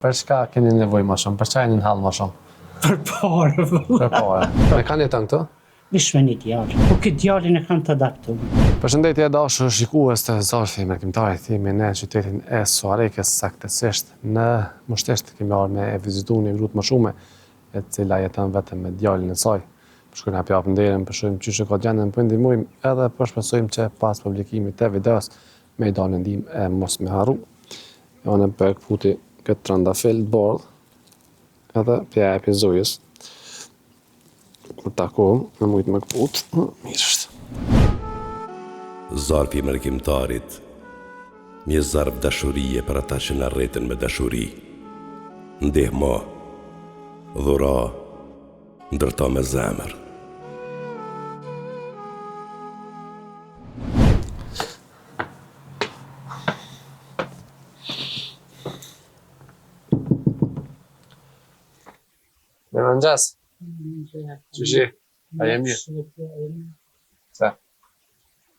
Për çka keni nevojë më shumë? Për çfarë jeni në hall më shumë? Për parë. Për parë. Me kanë jeton këtu? Vish me një djalë. Po këtë djalin e kam të adaptu. Përshëndetje dashur shikues të Zarfi Mërkimtarit, jemi në qytetin e Suarekës, saktësisht në Mushtesht kemi ardhur me e vizituar një grup më shumë, e cila jeton vetëm me djalin e saj. Shkojmë hap japën derën, shohim çysh ka gjendën, po ndihmojmë edhe po shpresojmë që pas publikimit të videos me i dalë ndihmë e mos me harru. Unë për këputi këtë trandafil të bordh edhe pja e pizojës. Kur takohem, me mujtë me këput, mirë është. Zarfi Mërkimtarit, një zarf dashurie për ata që na rreten me dashuri. Ndihmo, dhura, ndërto me zemër. Me mëngjes. Qyshi? A jemi mirë? Se?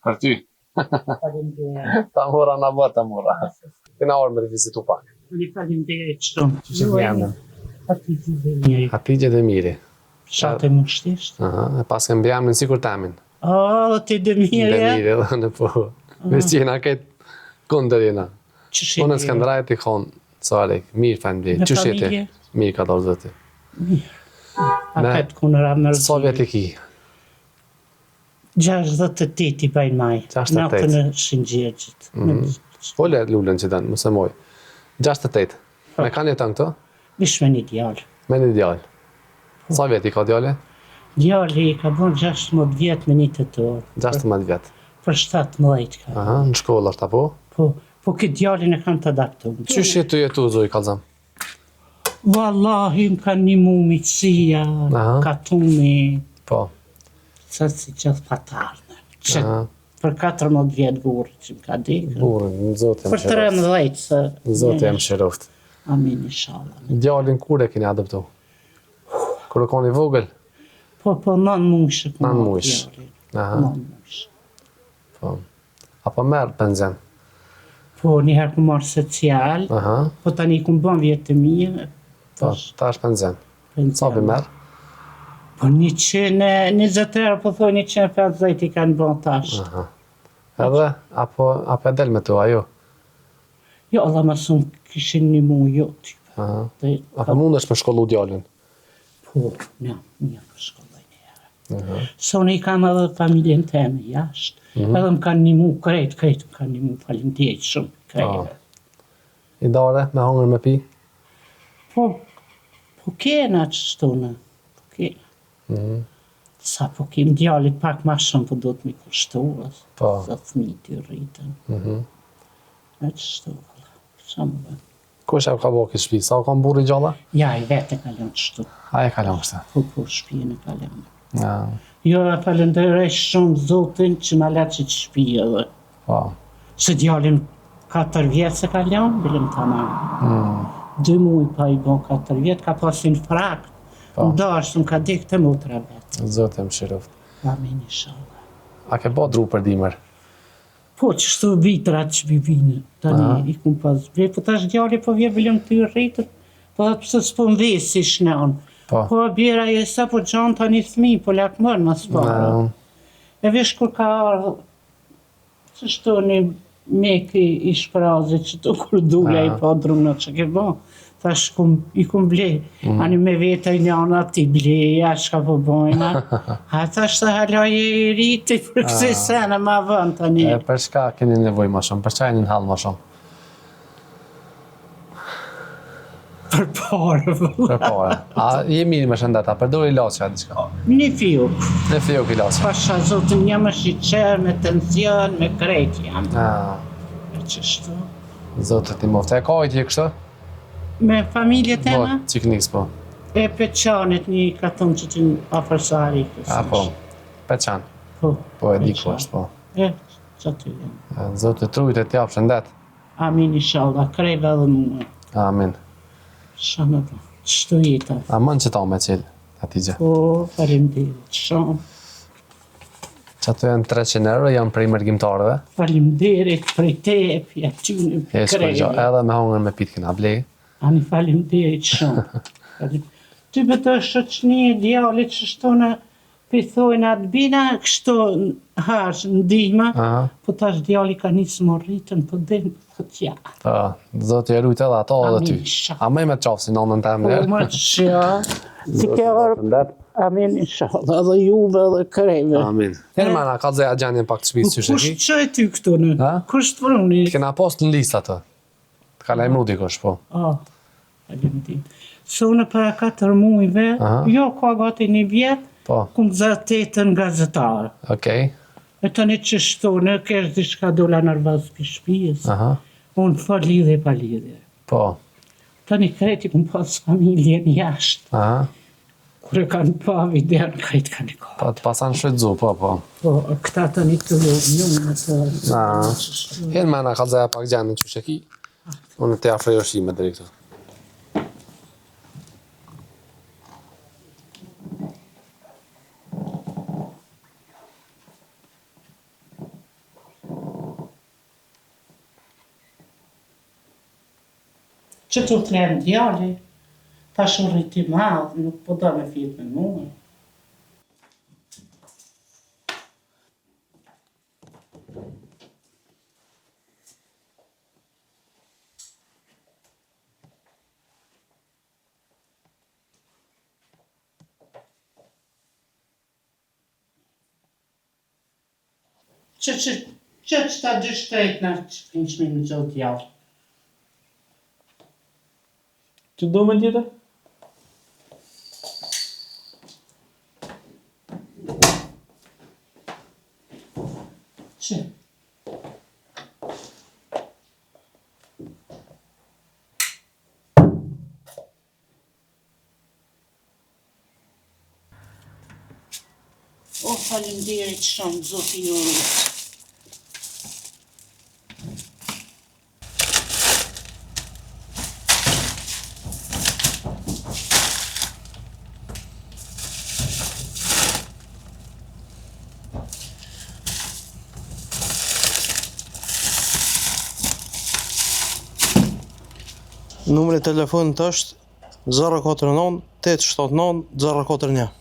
Për ty? Ta mora na bë, ta mora. Kena orë me vizitu pak. Unë faleminderit shumë. Qyshi të jemi? Hatitje dhe miri. Hatitje dhe miri. Shatë e Mushtesht. E pas kem bjamën si kur tamin. O, ti dhe miri, Dhe miri, dhe në po. Ves që jena këtë kundër jena. Unë e Skënderajt i konë, Suarek, mirë faleminderit. Me Qysh jeti? familje? Mirë ka dorë zëti. A këtë kunëra mërëzi. Sa vjet i ki? 68 i bajnë maj. 68. Natën e Shëngjirgjit. Pole lullën që danë, mëse moj. 68. Me kanë jeton këtu? Vish me një djalë. Me një djallë. Sa vjet i ka djallë? Djalli ka bon 16 vjet me një tetor. 16 vjet. Për 17 ka. Aha, në shkollë është apo? Po këtë djalin e kam të adaptu. Qysh jetu zoj kalzam? Wallahi më kanë një mu mitësia, Aha. katumi, Po. sa si qëtë patarnë. Që Aha. për 14 vjet burë që më ka dekë. Burën, në zotë jam Për shëroft. 13 se... Në zotë jam shëroft. Amin, inshallah. Djallin kur e keni adoptu? Kur e koni vogël? Po, 9 mushë. 9 mush. Aha. 9 mushë. Po. Apo merë penzion? Po, njëherë ku marë social, Aha. po tani ku më bon vjetë të mija. Po, ta është penzion. Sa për merë? Po 120 euro, po thoi 150 i kanë bon tash. Aha. Edhe, apo e del me tu, ajo? Jo, dhe më shumë kishin një mu, jo, type. Aha. Dhe, Apo mund është me shkollu djallin? po, një për shkolloj njëherë. So në i kam edhe familjen teme jashtë, edhe më kanë një mu krejt më kanë një mu falimderit shumë krejt. I dare, me hongër me pi? Po kena që shtune, po kena. Sa po kem djallit pak ma shumë, po do të mi kushtu, Po. sa fëmijë të rritën. E që shtu, sa më bë. Kush e ka bo këtë shpi? Sa o kam burri gjalla? Ja, i vetë e kalon që shtu, A e kalon kështë? po shpijen e kalon. Ja. Jo, e falenderoj shumë zotin që ma le që të shpije dhe. Po. Se djallin 4 vjetë se kalon, bilëm të mamë. 2 muj pa i bon 4 vjetë, ka pasin frak. Po. Më dashtë, më ka dikë të mutra vetë. Zotë jam shëroft. Amin, inshallah. A ke bo dru për dimër? Po, që shtu vitrat që bivinë, tani i kum pas vjetë, po tash djalli po vje bilëm të rritër, po dhe pëse s'po më vesi si shneon. Po. Po, bjera e sa po gjanë tani thmi, po lakmër më s'parë. E vish kur ka ardhë, që shtu një meki i shprazit që të kur dula i pa drunë që ke bo, thash i kum ble, ani me vete i njana ti ble, ja shka po bojna, a thash të halaj e rriti për kësi sene ma vënd tani. E për shka keni nevoj më shumë? Për çka jeni në hall më shumë? Për parë, Për pare. A je mirë me shëndeta? Përdor ilaçja diçka? një fiu, Në fjuk ilaçja. pasha zotin jam është i qerë, me tension, me krejt jam, e që shtu. Zotë ti mofte. E ka i tje kështë? Me familje Po, tema? qikniks po. E peqanit një katon që të afërsari. A po. Peçan. Po. Po e di ku është po. E, që të jam. Zotë trujt e t'jap shëndet. Amin, inshallah, krejve dhe mua. Amin. Shamë dhe, qështu jeta. A mën që ta me qilë, Hatixhe? Po, faleminderit, shumë. Që ato janë 300 euro, janë prej mërgjimtarëve. Faleminderit prej te, pja ty në E shkërgjo, krejve. edhe me hongër me pitë kena blej. Ani faleminderit shumë. Ty me të shoqni e djalit që shtona pithojnë atë bina, kështu hash, ndihma, po tash djali ka nisë më rritën, po dhe më tja. Po, Zoti e rujt edhe ato edhe ty. A me me qafë si nonën të Po, më që, si ke orë, amin, inshallah, dhe juve dhe kreve. Amin. Herë mana, ka dzeja gjenjen pak të shpicë që Kush sheki? që e ty këtu në? Kush të vruni? Kena post në listë atë. Të ka lajmru dikush, po. Faleminderit. Se unë para 4 mujve, jo ka gati 1 vjet, kum gazetën gazetarë. Okej. E tani që shtonë, kesh diçka dola nërvaz për shpijës. Unë fa lidhe pa lidhe. Po. Tani kreti kum pas familjen jashtë. Kur e kanë pa videon, krejt kanë i ka. Pa të pasan shvedzu, po. Po, këta tani të njëmë në të... Herë mana, ka dzeja pak gjenjen që sheki. Unë të jafrej oshime dhe këtu. Që të thlenë djali, ta shurriti madhë, nuk po da me fjet me mua. Që ta dy shtrejt në që pinqmi në gjotë djallë. Që do me tjetër? Që? O, faleminderit shumë, Zoti ju rrit. Numri telefonit është 049 879 041.